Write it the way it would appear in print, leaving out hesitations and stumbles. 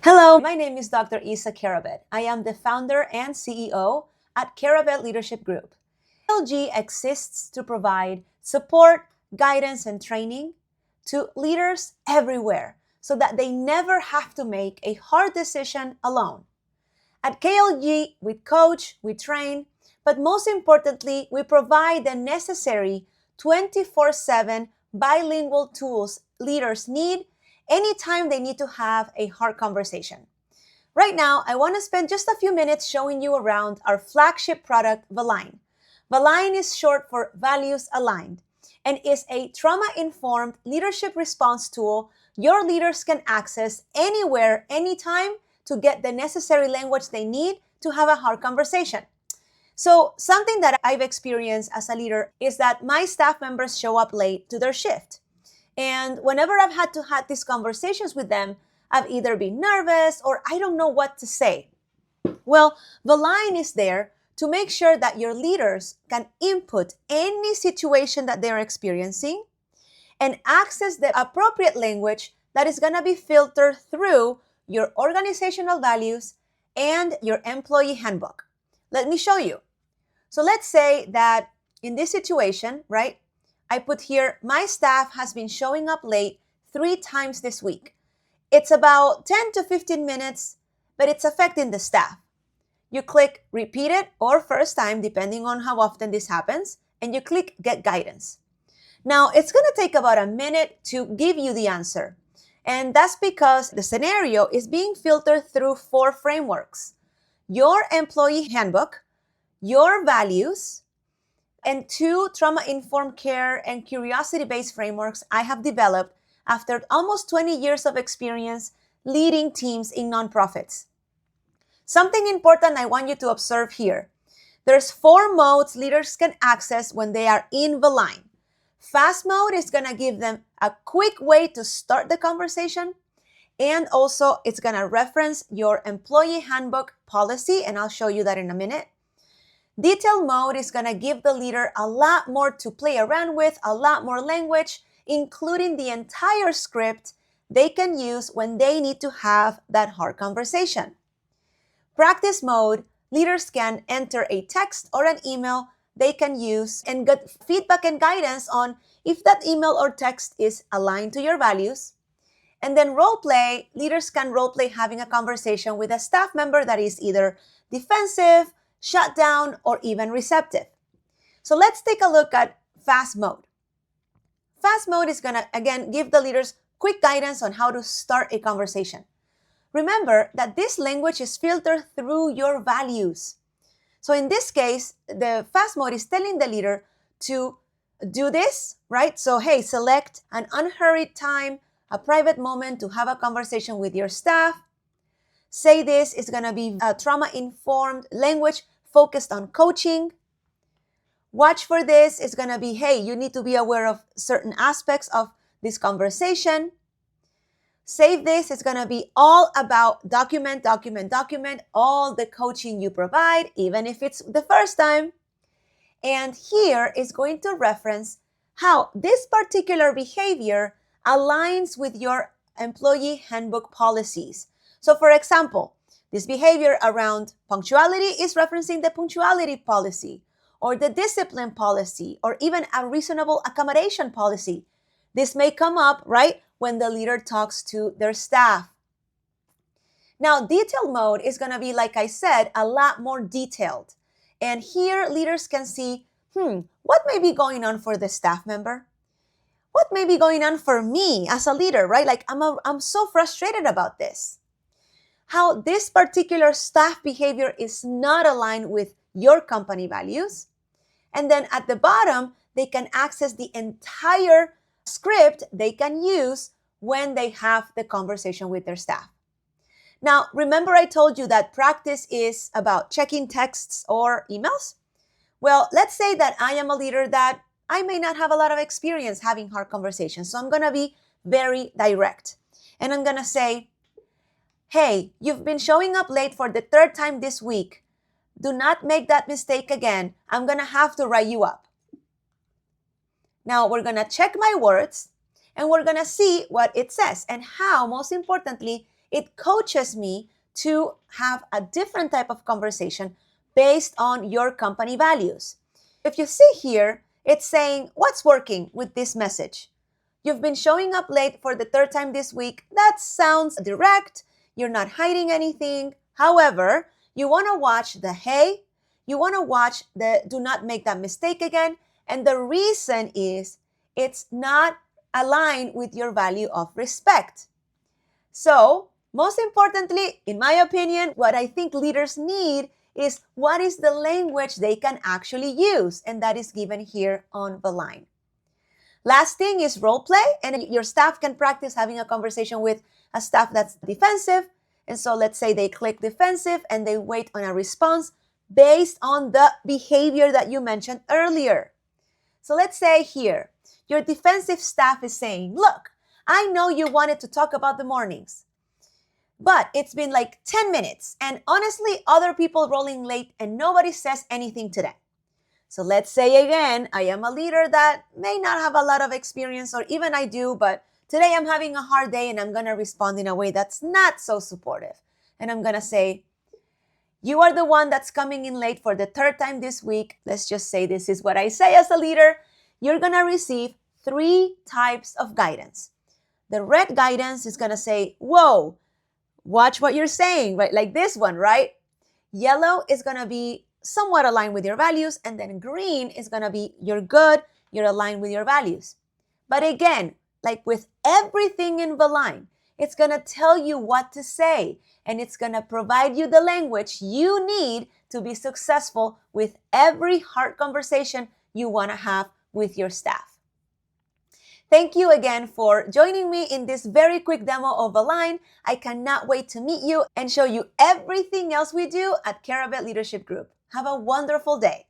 Hello, my name is Dr. Isa Karabet. I am the founder and CEO at Karabet Leadership Group. KLG exists to provide support, guidance, and training to leaders everywhere so that they never have to make a hard decision alone. At KLG, we coach, we train, but most importantly, we provide the necessary 24/7 bilingual tools leaders need anytime they need to have a hard conversation. Right now, I want to spend just a few minutes showing you around our flagship product, Valign. Valign is short for Values Aligned and is a trauma-informed leadership response tool your leaders can access anywhere, anytime to get the necessary language they need to have a hard conversation. So something that I've experienced as a leader is that my staff members show up late to their shift. And whenever I've had to have these conversations with them, I've either been nervous or I don't know what to say. Well, the line is there to make sure that your leaders can input any situation that they're experiencing and access the appropriate language that is going to be filtered through your organizational values and your employee handbook. Let me show you. So let's say that in this situation, right, I put here, my staff has been showing up late 3 times this week. It's about 10 to 15 minutes, but it's affecting the staff. You click repeat it or first time, depending on how often this happens, and you click get guidance. Now, it's going to take about a minute to give you the answer. And that's because the scenario is being filtered through 4 frameworks: your employee handbook, your values, and 2 trauma-informed care and curiosity-based frameworks I have developed after almost 20 years of experience leading teams in nonprofits. Something important I want you to observe here. There's 4 modes leaders can access when they are in the line. Fast mode is going to give them a quick way to start the conversation. And also, it's going to reference your employee handbook policy, and I'll show you that in a minute. Detail mode is going to give the leader a lot more to play around with, a lot more language, including the entire script they can use when they need to have that hard conversation. Practice mode, leaders can enter a text or an email they can use and get feedback and guidance on if that email or text is aligned to your values. And then role play, leaders can role play having a conversation with a staff member that is either defensive, shut down, or even receptive. So let's take a look at fast mode. Fast mode is going to, again, give the leaders quick guidance on how to start a conversation. Remember that this language is filtered through your values. So in this case, the fast mode is telling the leader to do this, right? So, hey, select an unhurried time, a private moment to have a conversation with your staff. Say this is going to be a trauma-informed language focused on coaching. Watch for this is going to be, hey, you need to be aware of certain aspects of this conversation. Save this is going to be all about document all the coaching you provide, even if it's the first time. And here is going to reference how this particular behavior aligns with your employee handbook policies. So for example, this behavior around punctuality is referencing the punctuality policy or the discipline policy or even a reasonable accommodation policy. This may come up, right, when the leader talks to their staff. Now, detail mode is going to be, like I said, a lot more detailed. And here leaders can see, what may be going on for the staff member? What may be going on for me as a leader, right? Like I'm so frustrated about this. How this particular staff behavior is not aligned with your company values. And then at the bottom, they can access the entire script they can use when they have the conversation with their staff. Now, remember I told you that practice is about checking texts or emails? Well, let's say that I am a leader that I may not have a lot of experience having hard conversations. So I'm going to be very direct. And I'm going to say, hey, you've been showing up late for the 3rd time this week. Do not make that mistake again. I'm going to have to write you up. Now we're going to check my words and we're going to see what it says and how, most importantly, It coaches me to have a different type of conversation based on your company values. If you see here, it's saying, what's working with this message? You've been showing up late for the third time this week. That sounds direct. You're not hiding anything. However, you want to watch the hey, you want to watch the do not make that mistake again. And the reason is it's not aligned with your value of respect. So, most importantly, in my opinion, what I think leaders need is what is the language they can actually use, and that is given here on Valign. Last thing is role play, and your staff can practice having a conversation with a staff that's defensive. And so let's say they click defensive and they wait on a response based on the behavior that you mentioned earlier. So let's say here, your defensive staff is saying, look, I know you wanted to talk about the mornings, but it's been like 10 minutes, and honestly, other people rolling late and nobody says anything today. So let's say again, I am a leader that may not have a lot of experience, or even I do, but today I'm having a hard day and I'm going to respond in a way that's not so supportive. And I'm going to say, you are the one that's coming in late for the third time this week. Let's just say this is what I say as a leader. You're going to receive 3 types of guidance. The red guidance is going to say, whoa, watch what you're saying, right? Like this one, right? Yellow is going to be somewhat aligned with your values, and then green is going to be you're good, you're aligned with your values. But again, like with everything in Valign, it's going to tell you what to say, and it's going to provide you the language you need to be successful with every hard conversation you want to have with your staff. Thank you again for joining me in this very quick demo of Valign. I cannot wait to meet you and show you everything else we do at Carabet Leadership Group. Have a wonderful day.